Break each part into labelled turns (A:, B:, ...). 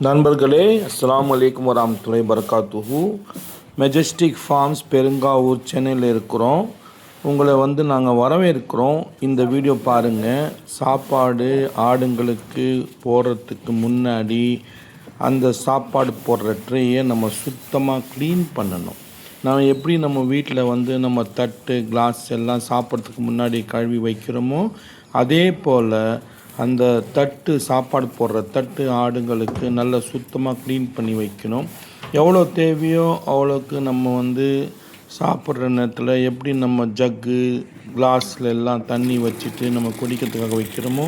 A: நண்பர்களே, அஸ்ஸலாமு அலைக்கும் வரஹ்மத்துல்லாஹி வபரகாத்துஹு. மெஜஸ்டிக் ஃபார்ம்ஸ் பெருங்காவூர் சென்னையில் இருக்கிறோம். உங்களை நாங்கள் வரவேற்கிறோம். இந்த வீடியோ பாருங்கள். சாப்பாடு ஆடுங்களுக்கு போடுறதுக்கு முன்னாடி அந்த சாப்பாடு போடுற ட்ரேயை நம்ம சுத்தமாக க்ளீன் பண்ணணும். நம்ம எப்படி நம்ம வீட்டில் நம்ம தட்டு கிளாஸ் எல்லாம் சாப்பிட்றதுக்கு முன்னாடி கழுவி வைக்கிறோமோ, அதே போல் அந்த தட்டு சாப்பாடு போடுற தட்டு ஆடுங்களுக்கு நல்லா சுத்தமாக க்ளீன் பண்ணி வைக்கணும். எவ்வளோ தேவையோ அவ்வளோக்கு நம்ம சாப்பிட்ற நேரத்தில் எப்படி நம்ம ஜக்கு கிளாஸில் எல்லாம் தண்ணி வச்சுட்டு நம்ம குடிக்கிறதுக்காக வைக்கிறோமோ,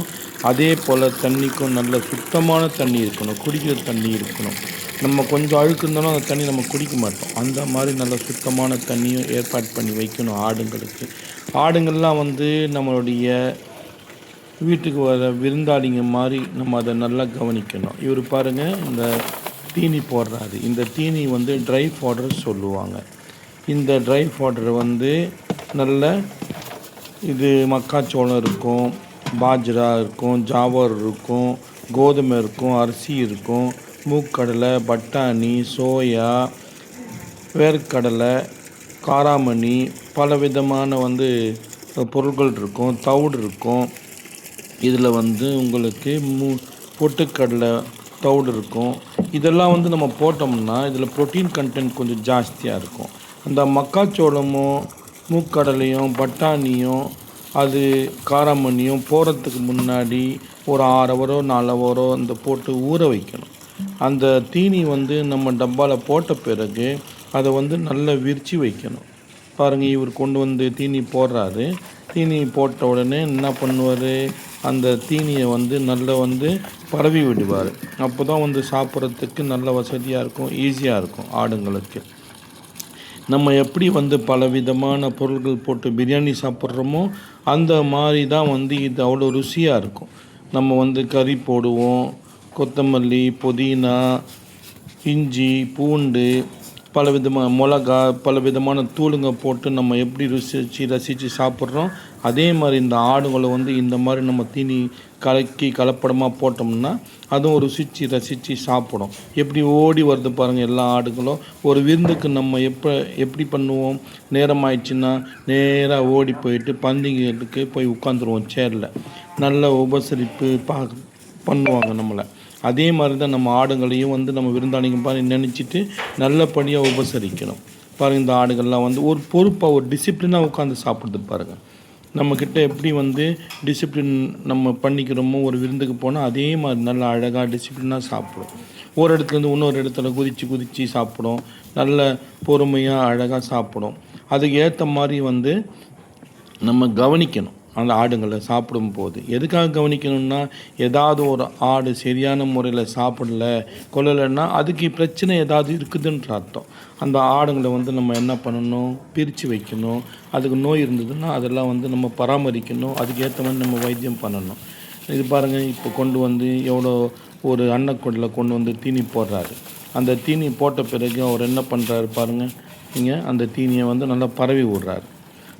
A: அதே போல் தண்ணிக்கும் நல்ல சுத்தமான தண்ணி இருக்கணும், குடிக்கிற தண்ணி இருக்கணும். நம்ம கொஞ்சம் அழுக்கு இருந்தாலும் அந்த தண்ணி நம்ம குடிக்க மாட்டோம். அந்த மாதிரி நல்ல சுத்தமான தண்ணியும் ஏற்பாடு பண்ணி வைக்கணும் ஆடுங்களுக்கு. ஆடுங்கள்லாம் நம்மளுடைய வீட்டுக்கு வர விருந்தாளிங்க மாதிரி நம்ம அதை நல்லா கவனிக்கணும். இவர் பாருங்கள், இந்த தீனி போடுறாரு. இந்த தீனி ட்ரை ஃபோடர் சொல்லுவாங்க. இந்த ட்ரை ஃபோடர் நல்ல இது மக்காச்சோளம் இருக்கும், பாஜ்ரா இருக்கும், ஜாவர் இருக்கும், கோதுமை இருக்கும், அரிசி இருக்கும், மூக்கடலை, பட்டாணி, சோயா, வேர்க்கடலை, காராமணி, பல விதமான பொருட்கள் இருக்கும், தவிடு இருக்கும். இதில் உங்களுக்கு பொட்டுக்கடலை தவிடு இருக்கும். இதெல்லாம் நம்ம போட்டோம்னா இதில் ப்ரோட்டீன் கண்டென்ட் கொஞ்சம் ஜாஸ்தியாக இருக்கும். அந்த மக்காச்சோளமும் மூக்கடலையும் பட்டாணியும் அது காராமணியும் போடுறதுக்கு முன்னாடி ஒரு 6 ஹவரோ 4 ஹவரோ இந்த போட்டு ஊற வைக்கணும். அந்த தீனி நம்ம டப்பாவில் போட்ட பிறகு அதை நல்லா விரித்து வைக்கணும். பாருங்கள், இவர் கொண்டு தீனி போடுறாரு. தீனி போட்ட உடனே என்ன பண்ணுவார், அந்த தீனியை நல்லா பரவி விடுவார். அப்போ தான் சாப்பிட்றதுக்கு நல்ல வசதியாக இருக்கும், ஈஸியாக இருக்கும் ஆடுங்களுக்கு. நம்ம எப்படி பல விதமான பொருட்கள் போட்டு பிரியாணி சாப்பிட்றோமோ அந்த மாதிரி தான் இது அவ்வளோ ருசியாக இருக்கும். நம்ம கறி போடுவோம், கொத்தமல்லி, புதினா, இஞ்சி, பூண்டு, பல விதமான மிளகா, பல விதமான தூளுங்க போட்டு நம்ம எப்படி ரசித்து சாப்பிட்றோம், அதே மாதிரி இந்த ஆடுகளை இந்த மாதிரி நம்ம தீனி கலப்படமாக போட்டோம்னா அதுவும் ரசித்து சாப்பிடும். எப்படி ஓடி வருது பாருங்கள் எல்லா ஆடுகளும். ஒரு விருந்துக்கு நம்ம எப்படி பண்ணுவோம், நேரம் ஆயிடுச்சுன்னா நேராக ஓடி போயிட்டு பந்திங்களுக்கு போய் உட்காந்துருவோம் சேரில். நல்ல உபசரிப்பு பண்ணுவாங்க நம்மளை. அதே மாதிரி தான் நம்ம ஆடுங்களையும் நம்ம விருந்தாளிங்க பாருங்க நினச்சிட்டு நல்லபடியாக உபசரிக்கணும். பாருங்கள், இந்த ஆடுகள்லாம் ஒரு பொறுப்பாக ஒரு டிசிப்ளினாக உட்காந்து சாப்பிடுது பாருங்கள். நம்மக்கிட்ட எப்படி டிசிப்ளின் நம்ம பண்ணிக்கிறோமோ ஒரு விருந்துக்கு போனால் அதே மாதிரி நல்லா அழகாக டிசிப்ளினாக சாப்பிடும். ஒரு இடத்துலேருந்து இன்னொரு இடத்துல குதித்து சாப்பிடும். நல்ல பொறுமையாக அழகாக சாப்பிடும். அதுக்கு ஏற்ற மாதிரி நம்ம கவனிக்கணும். அந்த ஆடுங்களை சாப்பிடும்போது எதுக்காக கவனிக்கணும்னா, ஏதாவது ஒரு ஆடு சரியான முறையில் சாப்பிடல கொள்ளலைன்னா அதுக்கு பிரச்சனை ஏதாவது இருக்குதுன்ற அர்த்தம். அந்த ஆடுங்களை நம்ம என்ன பண்ணணும், பிரித்து வைக்கணும். அதுக்கு நோய் இருந்ததுன்னா அதெல்லாம் நம்ம பராமரிக்கணும். அதுக்கு ஏற்ற மாதிரி நம்ம வைத்தியம் பண்ணணும். இது பாருங்கள், இப்போ கொண்டு எவ்வளோ ஒரு அன்னக்கூடையில் கொண்டு தீனி போடுறாரு. அந்த தீனி போட்ட பிறகு அவர் என்ன பண்ணுறாரு பாருங்கள், இங்கே அந்த தீனியை நல்லா பரவி விடுறாரு.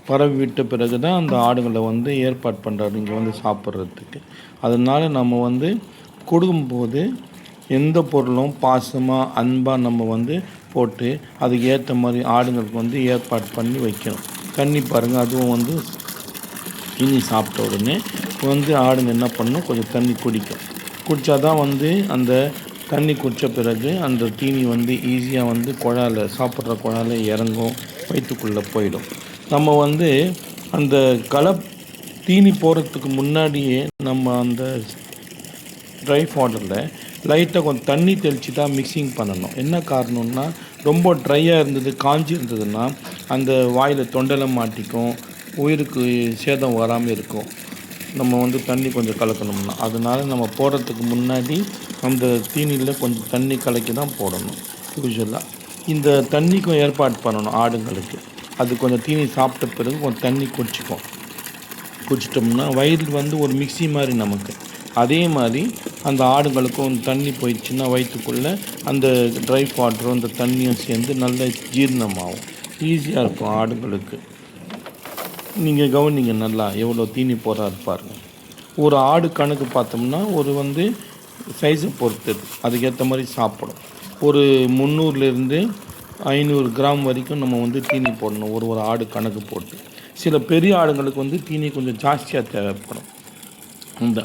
A: பரவி விட்ட பிறகு தான் அந்த ஆடுகளை ஏற்பாடு பண்ணுறாரு இங்கே சாப்பிட்றதுக்கு. அதனால் நம்ம கொடுக்கும்போது எந்த பொருளும் பாசமாக அன்பாக நம்ம போட்டு அதுக்கு ஏற்ற மாதிரி ஆடுங்களுக்கு ஏற்பாடு பண்ணி வைக்கணும். தண்ணி பாருங்கள், அதுவும் இனி சாப்பிட்ட உடனே ஆடுங்க என்ன பண்ணணும், கொஞ்சம் தண்ணி குடித்தா தான் அந்த தண்ணி குடித்த பிறகு அந்த தீனி ஈஸியாக குழாயில் சாப்பிட்ற குழாயில் இறங்கும், வயிற்றுக்குள்ளே போயிடும். நம்ம அந்த தீனி போடுறதுக்கு முன்னாடியே நம்ம அந்த ட்ரை ஃபோடரில் லைட்டாக கொஞ்சம் தண்ணி தெளித்து தான் மிக்சிங் பண்ணணும். என்ன காரணம்னா, ரொம்ப ட்ரையாக இருந்தது, காஞ்சி இருந்ததுன்னா அந்த வாயில் தொண்டையில் மாட்டிக்கும், உயிருக்கு சேதம் வராமல் இருக்கும். நம்ம தண்ணி கொஞ்சம் கலக்கணும்னா, அதனால் நம்ம போடுறதுக்கு முன்னாடி அந்த தீனியில் கொஞ்சம் தண்ணி கலக்கி தான் போடணும். யூஸ்வலாக இந்த தண்ணிக்கும் ஏற்பாடு பண்ணணும் ஆடுங்களுக்கு. அது கொஞ்சம் தீனி சாப்பிட்ட பிறகு கொஞ்சம் தண்ணி குடிச்சிட்டோம்னா வயிறு ஒரு மிக்சி மாதிரி நமக்கு. அதே மாதிரி அந்த ஆடுங்களுக்கும் தண்ணி போயிடுச்சுன்னா வயிற்றுக்குள்ளே அந்த ட்ரை வாட்டரும் அந்த தண்ணியும் சேர்ந்து நல்ல ஜீரணமாகும், ஈஸியாக இருக்கும் ஆடுங்களுக்கு. நீங்கள் கவனிங்க நல்லா எவ்வளோ தீனி போடுறாரு பாருங்கள். ஒரு ஆடு கணக்கு பார்த்தோம்னா ஒரு சைஸை பொறுத்தது அதுக்கேற்ற மாதிரி சாப்பிடும். ஒரு 300லேருந்து 500 கிராம் வரைக்கும் நம்ம வந்து தீனி போடணும் ஒரு ஆடு கணக்கு போட்டு. சில பெரிய ஆடுங்களுக்கு வந்து தீனி கொஞ்சம் ஜாஸ்தியாக தேவைப்படும்.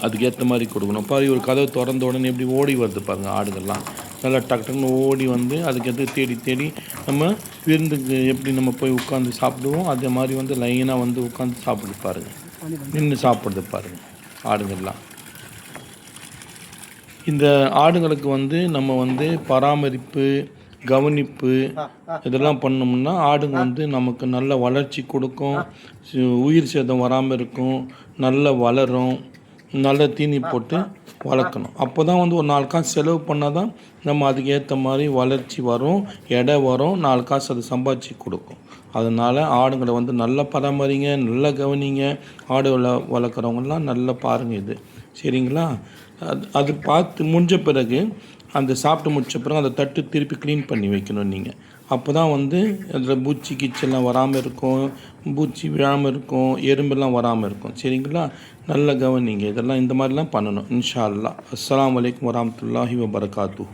A: அதுக்கேற்ற மாதிரி கொடுக்கணும். பாரு ஒரு கதவை திறந்த உடனே எப்படி ஓடி வருது பாருங்கள் ஆடுகள்லாம். நல்லா டக்கு டக்குன்னு ஓடி வந்து அதுக்கேற்ற தேடி தேடி நம்ம விருந்துக்கு எப்படி நம்ம போய் உட்காந்து சாப்பிடுவோம் அதே மாதிரி வந்து லைனாக வந்து உட்காந்து சாப்பிட்டு பாருங்கள், நின்று சாப்பிடுது பாருங்கள் ஆடுகள்லாம். இந்த ஆடுங்களுக்கு வந்து நம்ம வந்து பராமரிப்பு கவனிப்பு இதெல்லாம் பண்ணோம்னா ஆடுங்க வந்து நமக்கு நல்ல வளர்ச்சி கொடுக்கும், உயிர் சேதம் வராமல் இருக்கும், நல்லா வளரும். நல்ல தீனி போட்டு வளர்க்கணும். அப்போ தான் வந்து ஒரு 4 காசு செலவு பண்ணால் தான் நம்ம அதுக்கு ஏற்ற மாதிரி வளர்ச்சி வரும், எடை வரும், 4 காசு அது சம்பாதிச்சு கொடுக்கும். அதனால் ஆடுங்களை வந்து நல்லா பராமரிங்க, நல்லா கவனிங்க. ஆடு வளர்க்குறவங்கலாம் நல்லா பாருங்கள் இது, சரிங்களா? அது பார்த்து முடிஞ்ச பிறகு அந்த சாப்பிட்டு முடிச்ச பிறகு அந்த தட்டு திருப்பி க்ளீன் பண்ணி வைக்கணும் நீங்கள். அப்போ தான் வந்து அதில் பூச்சி கீச்செல்லாம் வராமல் இருக்கும், பூச்சி விழாமல் இருக்கும், எறும்பெல்லாம் வராமல் இருக்கும், சரிங்களா? நல்ல கவனிங்க. இதெல்லாம் இந்த மாதிரிலாம் பண்ணணும் இன்ஷா அல்லாஹ். அஸ்ஸலாமு அலைக்கும் வரஹ்மத்துல்லாஹி வபரகாத்துஹு.